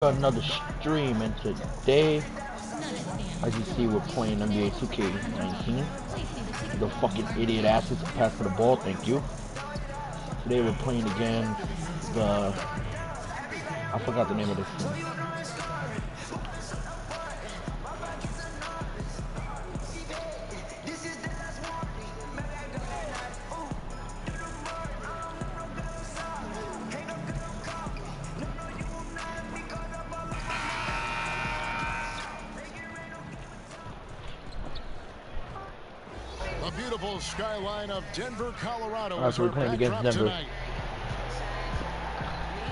Another stream, and today, as you see, we're playing NBA 2K19. The fucking idiot asses pass for the ball, thank you. Today we're playing against the... I forgot the name of this team. The beautiful skyline of Denver, Colorado. Alright, so we're playing against Denver tonight.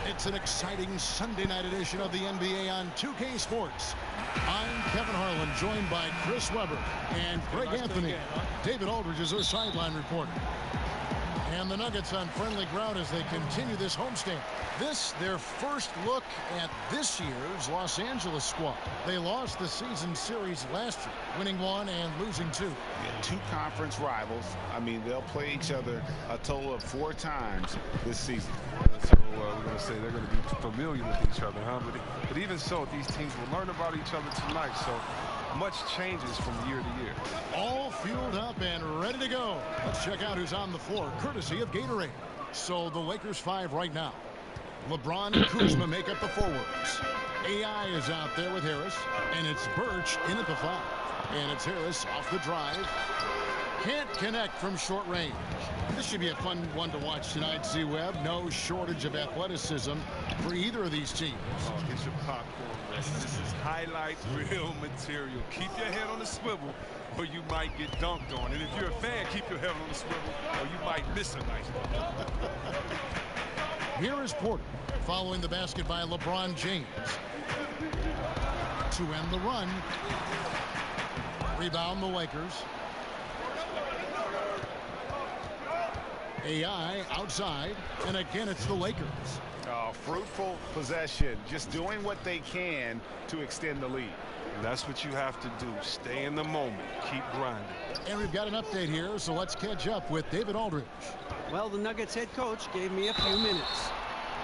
It's an exciting Sunday night edition of the NBA on 2K Sports. I'm Kevin Harlan, joined by Chris Webber and Greg Anthony. David Aldridge is our sideline reporter. And the Nuggets on friendly ground as they continue this homestand. This, their first look at this year's Los Angeles squad. They lost the season series last year, winning one and losing two. Yeah, two conference rivals. I mean, they'll play each other a total of 4 times this season. So we're going to say they're going to be familiar with each other, huh? But even so, these teams will learn about each other tonight. So much changes from year to year. All fueled up and ready to go. Let's check out who's on the floor, courtesy of Gatorade. So the Lakers 5 right now. LeBron and Kuzma make up the forwards. AI is out there with Harris, and it's Birch in at the 5. And it's Harris off the drive. Can't connect from short range. This should be a fun one to watch tonight, Z-Web. No shortage of athleticism for either of these teams. Oh, get your popcorn ready. This is highlight reel material. Keep your head on the swivel, or you might get dunked on. And if you're a fan, keep your head on the swivel, or you might miss a nice one. Here is Porter, following the basket by LeBron James. To end the run. Rebound the Lakers. AI outside, and again it's the Lakers. Fruitful possession, just doing what they can to extend the lead. And that's what you have to do. Stay in the moment. Keep grinding. And we've got an update here, so let's catch up with David Aldridge. Well, the Nuggets head coach gave me a few minutes.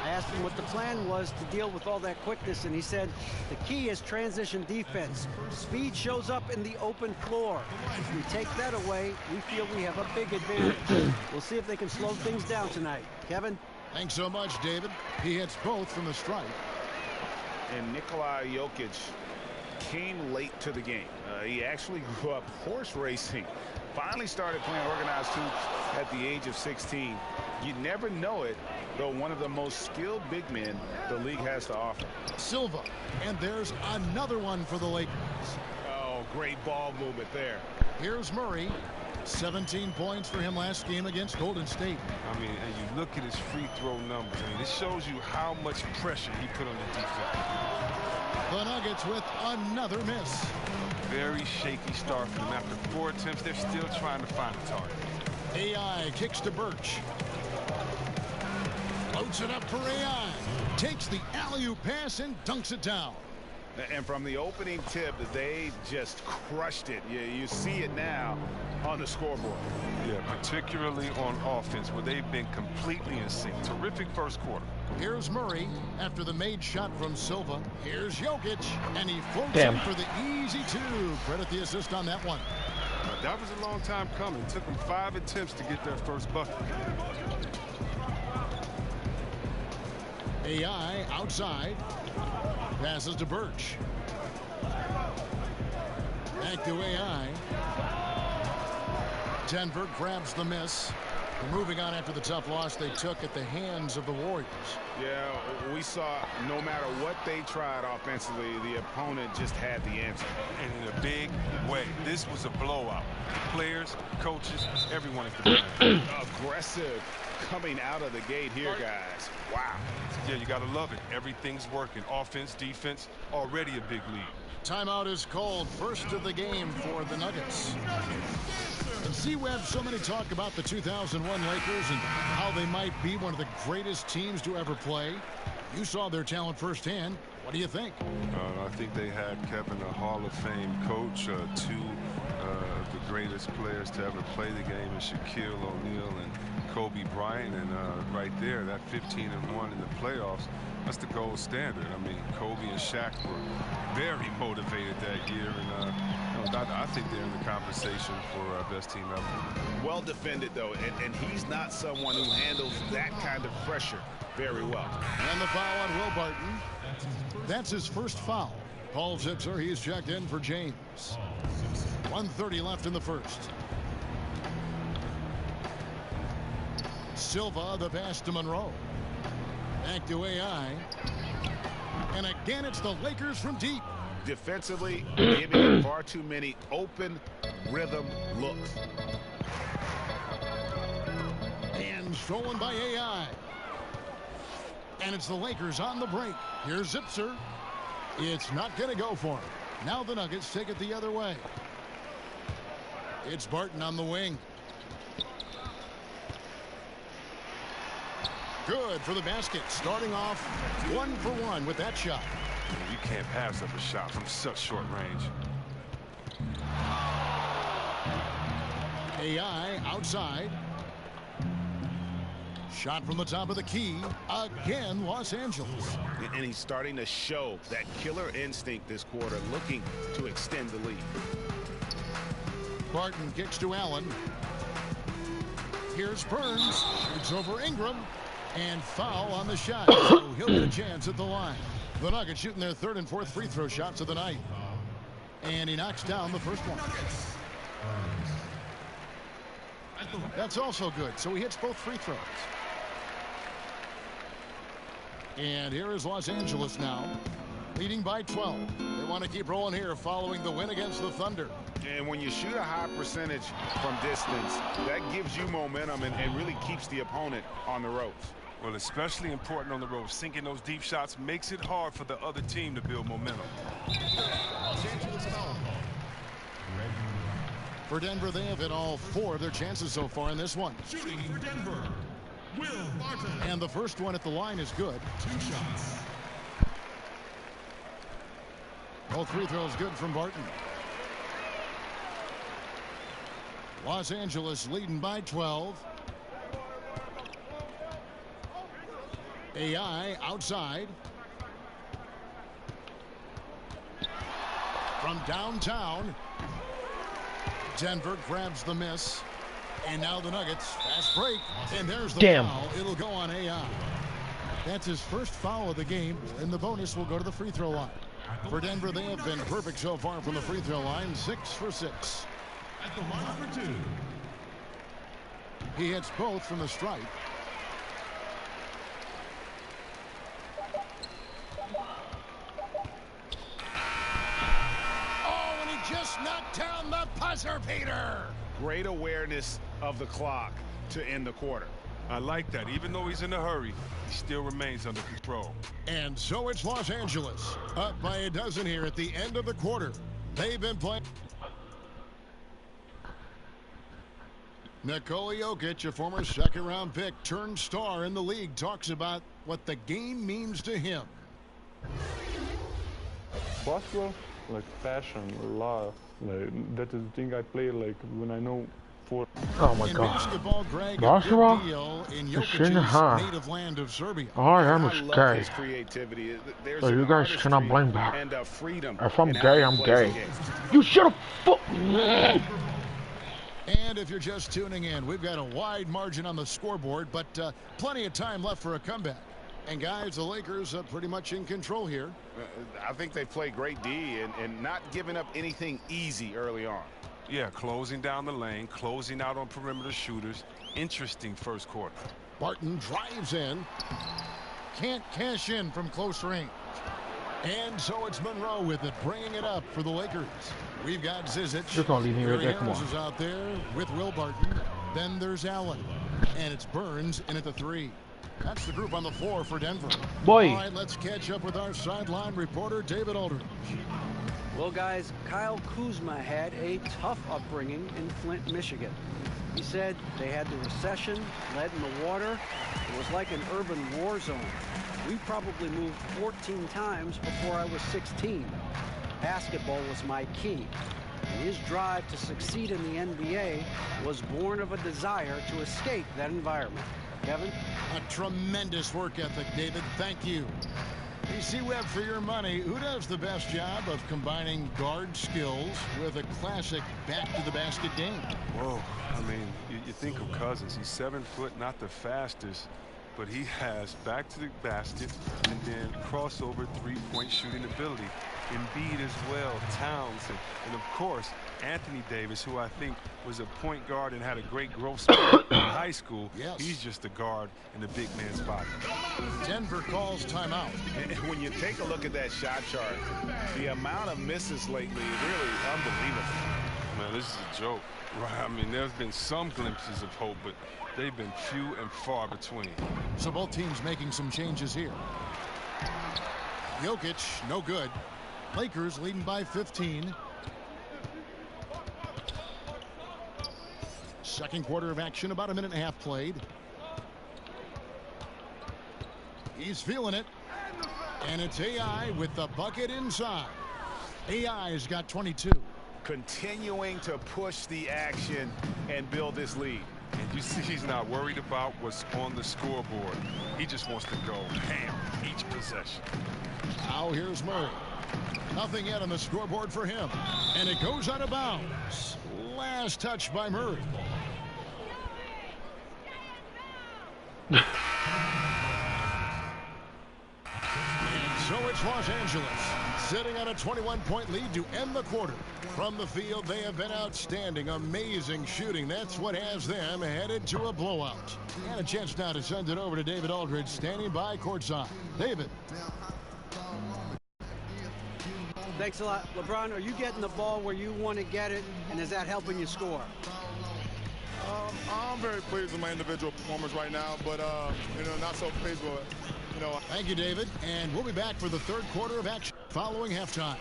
I asked him what the plan was to deal with all that quickness, and he said the key is transition defense. Speed shows up in the open floor. If we take that away, we feel we have a big advantage. We'll see if they can slow things down tonight. Kevin? Thanks so much, David. He hits both from the stripe. And Nikola Jokic came late to the game. He actually grew up horse racing. Finally started playing organized hoops at the age of 16. You never know it, though one of the most skilled big men the league has to offer. Silva, and there's another one for the Lakers. Oh, great ball movement there. Here's Murray. 17 points for him last game against Golden State. I mean, and you look at his free throw numbers. I mean, it shows you how much pressure he put on the defense. The Nuggets with another miss. Very shaky start for them. After 4 attempts, they're still trying to find a target. AI kicks to Birch. Floats it up for AI. Takes the alley-oop pass and dunks it down. And from the opening tip, they just crushed it. You see it now on the scoreboard. Yeah, particularly on offense, where they've been completely in sync. Terrific first quarter. Here's Murray after the made shot from Silva. Here's Jokic, and he floats Damn. in for the easy 2. Credit the assist on that one. That was a long time coming. It took them 5 attempts to get their first bucket. AI outside. Passes to Birch. Back to AI. Denver grabs the miss. They're moving on after the tough loss they took at the hands of the Warriors. Yeah, we saw no matter what they tried offensively, the opponent just had the answer. And in a big way. This was a blowout. Players, coaches, everyone at the game. Aggressive coming out of the gate here, guys. Wow. Yeah, you got to love it. Everything's working. Offense, defense, already a big lead. Timeout is called. First of the game for the Nuggets. And Z-Web, so many talk about the 2001 Lakers and how they might be one of the greatest teams to ever play. You saw their talent firsthand. What What do you think? I think they had Kevin, a Hall of Fame coach, two of the greatest players to ever play the game, and Shaquille O'Neal and Kobe Bryant, and right there, that 15-1 in the playoffs, that's the gold standard. I mean, Kobe and Shaq were very motivated that year, and I think they're in the conversation for best team ever. Well defended, though, and he's not someone who handles that kind of pressure very well. And the foul on Will Barton. That's his first foul. Paul Zipser, he's checked in for James. 1:30 left in the first. Silva, the pass to Monroe. Back to AI. And again, it's the Lakers from deep. Defensively, giving far too many open rhythm looks. And stolen by AI. And it's the Lakers on the break. Here's Zipser. It's not going to go for him. Now the Nuggets take it the other way. It's Barton on the wing. Good for the basket. Starting off 1 for 1 with that shot. You can't pass up a shot from such short range. AI outside. Shot from the top of the key. Again, Los Angeles. And he's starting to show that killer instinct this quarter, looking to extend the lead. Barton kicks to Allen. Here's Burns. Shoots over Ingram. And foul on the shot. So he'll get a chance at the line. The Nuggets shooting their third and fourth free throw shots of the night. And he knocks down the first one. That's also good. So he hits both free throws. And here is Los Angeles now, leading by 12. They want to keep rolling here following the win against the Thunder. And when you shoot a high percentage from distance, that gives you momentum and really keeps the opponent on the ropes. Well, especially important on the road. Sinking those deep shots makes it hard for the other team to build momentum. For Denver, they have hit all 4 of their chances so far in this one. Shooting for Denver, Will Barton. And the first one at the line is good. 2 shots. Both free throws good from Barton. Los Angeles leading by 12. AI outside. From downtown. Denver grabs the miss. And now the Nuggets. Fast break. And there's the foul. It'll go on AI. That's his first foul of the game. And the bonus will go to the free throw line. For Denver, they have been perfect so far from the free throw line. 6 for 6. At the line for 2. He hits both from the stripe. Oh, and he just knocked down the buzzer beater. Great awareness of the clock to end the quarter. I like that. Even though he's in a hurry, he still remains under control. And so it's Los Angeles, up by a dozen here at the end of the quarter. They've been playing. Nikola Jokic, a former second-round pick, turned star in the league, talks about what the game means to him. Basketball, like passion, love. Like that is the thing I play like when I know for. Oh my in god. Basketball, Greg, Basketball? a big deal in It's Jokic's native land of Serbia. I am I love gay. his creativity. There's So you an guys cannot artistry blame that. and freedom If I'm in how gay, he I'm plays gay. the game. You should have fuck. And if you're just tuning in, we've got a wide margin on the scoreboard, but plenty of time left for a comeback. And guys, the Lakers are pretty much in control here. I think they play great D and not giving up anything easy early on. Yeah, closing down the lane, closing out on perimeter shooters. Interesting first quarter. Barton drives in. Can't cash in from close range. And so it's Monroe with it, bringing it up for the Lakers. We've got Zizic. Just gonna leave me right there, come Harris on. is out there with Will Barton. Then there's Allen. And it's Burns in at the 3. That's the group on the floor for Denver. Boy. All right, let's catch up with our sideline reporter, David Aldridge. Well, guys, Kyle Kuzma had a tough upbringing in Flint, Michigan. He said they had the recession, lead in the water. It was like an urban war zone. We probably moved 14 times before I was 16. Basketball was my key. And his drive to succeed in the NBA was born of a desire to escape that environment. Kevin? A tremendous work ethic, David. Thank you. PC Webb, for your money, who does the best job of combining guard skills with a classic back-to-the-basket game? Whoa, I mean, you think of Cousins. He's 7 foot, not the fastest, but he has back to the basket and then crossover three-point shooting ability. Embiid as well, Towns, and of course Anthony Davis, who I think was a point guard and had a great growth spurt in high school. Yes. He's just a guard in the big man's body. Denver calls timeout. And when you take a look at that shot chart, the amount of misses lately is really unbelievable. Man, this is a joke. Right? I mean, there's been some glimpses of hope, but they've been few and far between. So both teams making some changes here. Jokic, no good. Lakers leading by 15. Second quarter of action, about a minute and a half played. He's feeling it. And it's AI with the bucket inside. AI's got 22. Continuing to push the action and build this lead. And you see he's not worried about what's on the scoreboard. He just wants to go ham each possession. Now here's Murray. Nothing yet on the scoreboard for him. And it goes out of bounds. Last touch by Murray. So it's Los Angeles sitting on a 21-point lead to end the quarter. From the field, they have been outstanding. Amazing shooting. That's what has them headed to a blowout. And a chance now to send it over to David Aldridge, standing by courtside. David. Thanks a lot. LeBron, are you getting the ball where you want to get it, and is that helping you score? I'm very pleased with my individual performance right now, but not so pleased with it. Thank you, David. And we'll be back for the third quarter of action following halftime.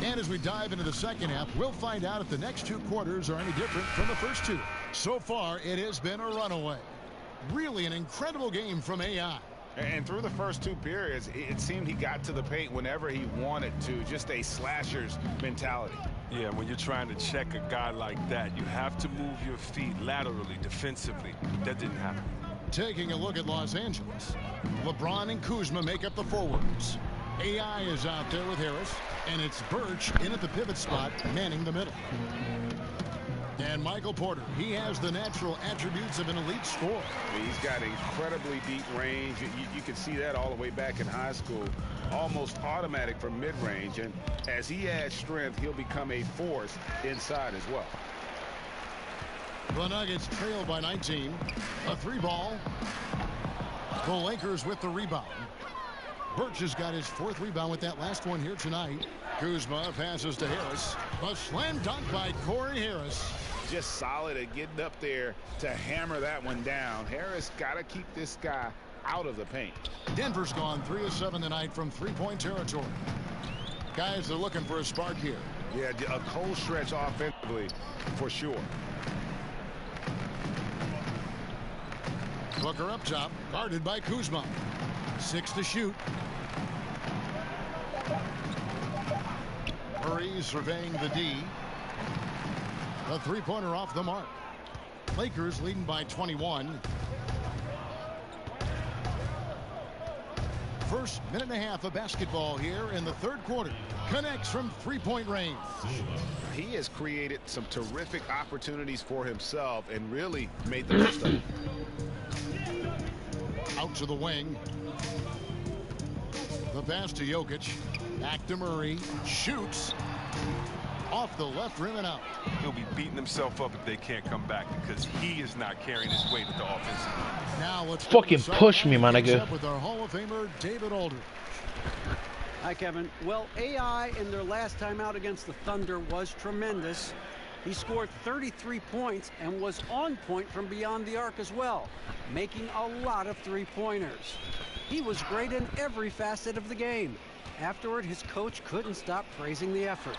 And as we dive into the second half, we'll find out if the next two quarters are any different from the first two. So far, it has been a runaway. Really an incredible game from AI. And through the first two periods, it seemed he got to the paint whenever he wanted to. Just a slasher's mentality. Yeah, when you're trying to check a guy like that, you have to move your feet laterally, defensively. That didn't happen. Taking a look at Los Angeles, LeBron and Kuzma make up the forwards. AI is out there with Harris, and it's Birch in at the pivot spot, manning the middle. And Michael Porter, he has the natural attributes of an elite scorer. He's got incredibly deep range. You can see that all the way back in high school. Almost automatic from mid-range. And as he adds strength, he'll become a force inside as well. The Nuggets trail by 19. A three ball. The Lakers with the rebound. Birch has got his fourth rebound with that last one here tonight. Kuzma passes to Harris. A slam dunk by Corey Harris. Just solid at getting up there to hammer that one down. Harris got to keep this guy out of the paint. Denver's gone 3 of 7 tonight from three-point territory. Guys, they're looking for a spark here. Yeah, a cold stretch offensively for sure. Booker up top, guarded by Kuzma. 6 to shoot. Murray surveying the D. The three-pointer off the mark. Lakers leading by 21. First minute and a half of basketball here in the third quarter. Connects from three-point range. He has created some terrific opportunities for himself and really made the most of it. Out to the wing. The pass to Jokic. Back to Murray. Shoots. Off the left rim and out. He'll be beating himself up if they can't come back because he is not carrying his weight at the offensive. Now let's fucking push me, my nigga. With our Hall of Famer David Aldridge. Hi, Kevin. Well, AI in their last time out against the Thunder was tremendous. He scored 33 points and was on point from beyond the arc as well, making a lot of three-pointers. He was great in every facet of the game. Afterward, his coach couldn't stop praising the effort.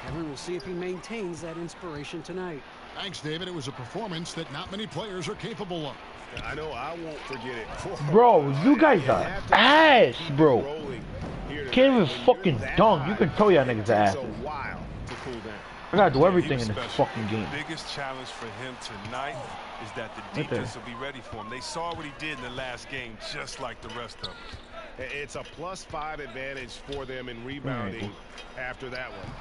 And we will see if he maintains that inspiration tonight. Thanks, David. It was a performance that not many players are capable of. I know I won't forget it. Bro, you guys are ass, bro. Can't even fucking dunk. You can tell y'all niggas are ass. I gotta do everything in this fucking game. The biggest challenge for him tonight is that the defense will be ready for him. They saw what he did in the last game, just like the rest of us. It's a +5 advantage for them in rebounding after that one.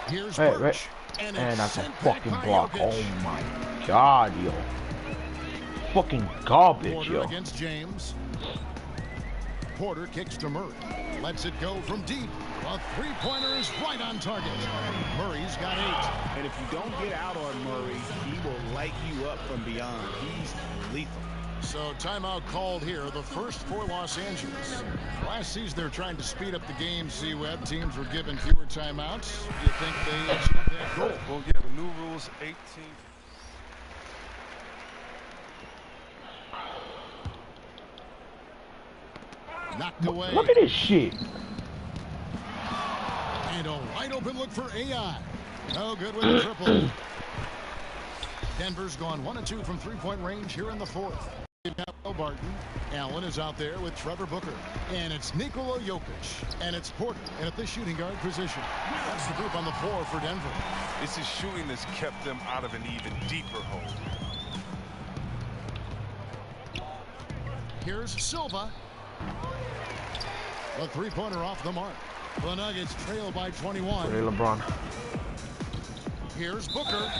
Here's Right. Birch. And that's a fucking block. Oh my god, yo. Fucking garbage, Porter yo. against James. Porter kicks to Murray. Lets it go from deep. A three-pointer is right on target. Murray's got 8. And if you don't get out on Murray, he will light you up from beyond. He's lethal. So timeout called here, the first for Los Angeles. Last season they're trying to speed up the game, C-Web. Teams were given fewer timeouts. Do you think they achieved that goal? Well, yeah, the new rules, 18. Knocked away. Look at this shit. And a wide open look for AI. No good with the triple. Denver's gone 1 of 2 from three-point range here in the fourth. Barton. Allen is out there with Trevor Booker. And it's Nikola Jokic. And it's Porter. And at the shooting guard position. That's the group on the floor for Denver. It's his shooting that's kept them out of an even deeper hole. Here's Silva. A three-pointer off the mark. The Nuggets trail by 21. Hey, LeBron. Here's Booker.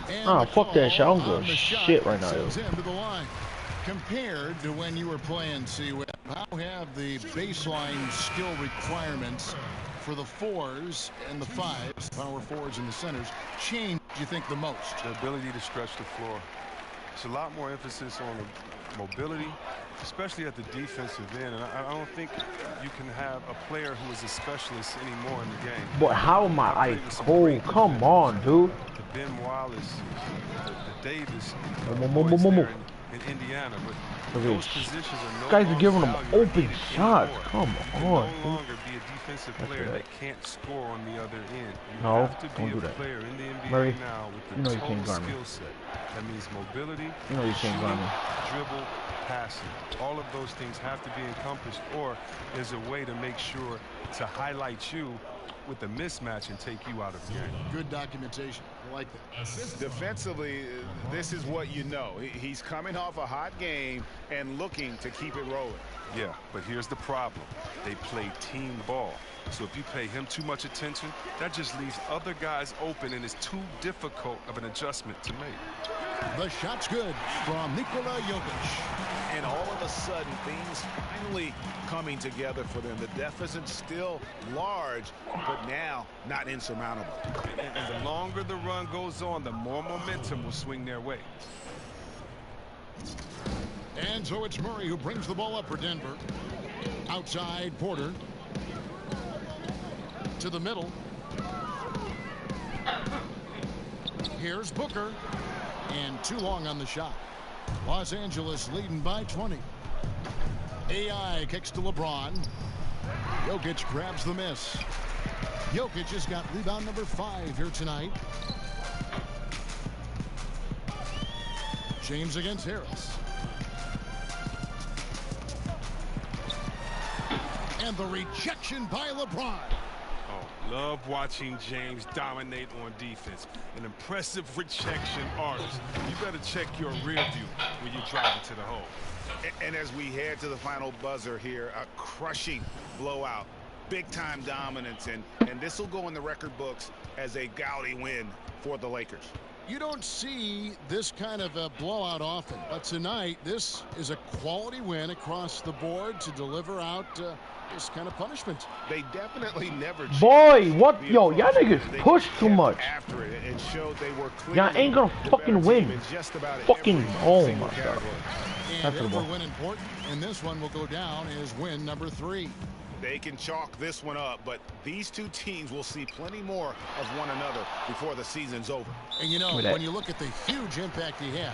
And Oh, fuck that shit. I don't give a shit right now, yo. sends him to the line. Compared to when you were playing, C-Web, how have the baseline skill requirements for the 4s and the 5s, power 4s and the centers, changed, you think, the most? The ability to stretch the floor. It's a lot more emphasis on the mobility, especially at the defensive end. And I don't think you can have a player who is a specialist anymore in the game. Boy, how am I cold? Come on, dude. The Ben Wallace, the Davis, in Indiana, but those positions are no guys are longer giving them valued open shots. anymore. Come You can on, no dude. longer be a defensive player that can't score on the other end. You No, have to don't be do a that. player in the NBA Murray, now with the you know you total can't guard me. skill set. That means mobility, You know you can't guard me. dribble, passing. All of those things have to be encompassed, or there's a way to make sure to highlight you with a mismatch and take you out of the game. Good documentation. I like that. Defensively, this is what you know. He's coming off a hot game and looking to keep it rolling. Yeah, but here's the problem. They play team ball. So if you pay him too much attention, that just leaves other guys open, and it's too difficult of an adjustment to make. The shot's good from Nikola Jokic. And all of a sudden, things finally coming together for them. The deficit's still large, but now not insurmountable. And the longer the run goes on, the more momentum will swing their way. And so it's Murray who brings the ball up for Denver. Outside, Porter. To the middle. Here's Booker. And too long on the shot. Los Angeles leading by 20. AI kicks to LeBron. Jokic grabs the miss. Jokic has got rebound number 5 here tonight. James against Harris. And the rejection by LeBron. Oh, love watching James dominate on defense. An impressive rejection artist. You better check your rear view when you're driving to the hole. And as we head to the final buzzer here, a crushing blowout. Big-time dominance, and this will go in the record books as a gaudy win for the Lakers. You don't see this kind of a blowout often, but tonight this is a quality win across the board to deliver out this kind of punishment. They definitely never. Boy, what? Yo, y'all niggas push too much. After it and showed they were Y'all ain't gonna fucking win. Fucking, oh my god. And every win important, and this one will go down as win number 3. They can chalk this one up, but these two teams will see plenty more of one another before the season's over. And you know, when you look at the huge impact he had,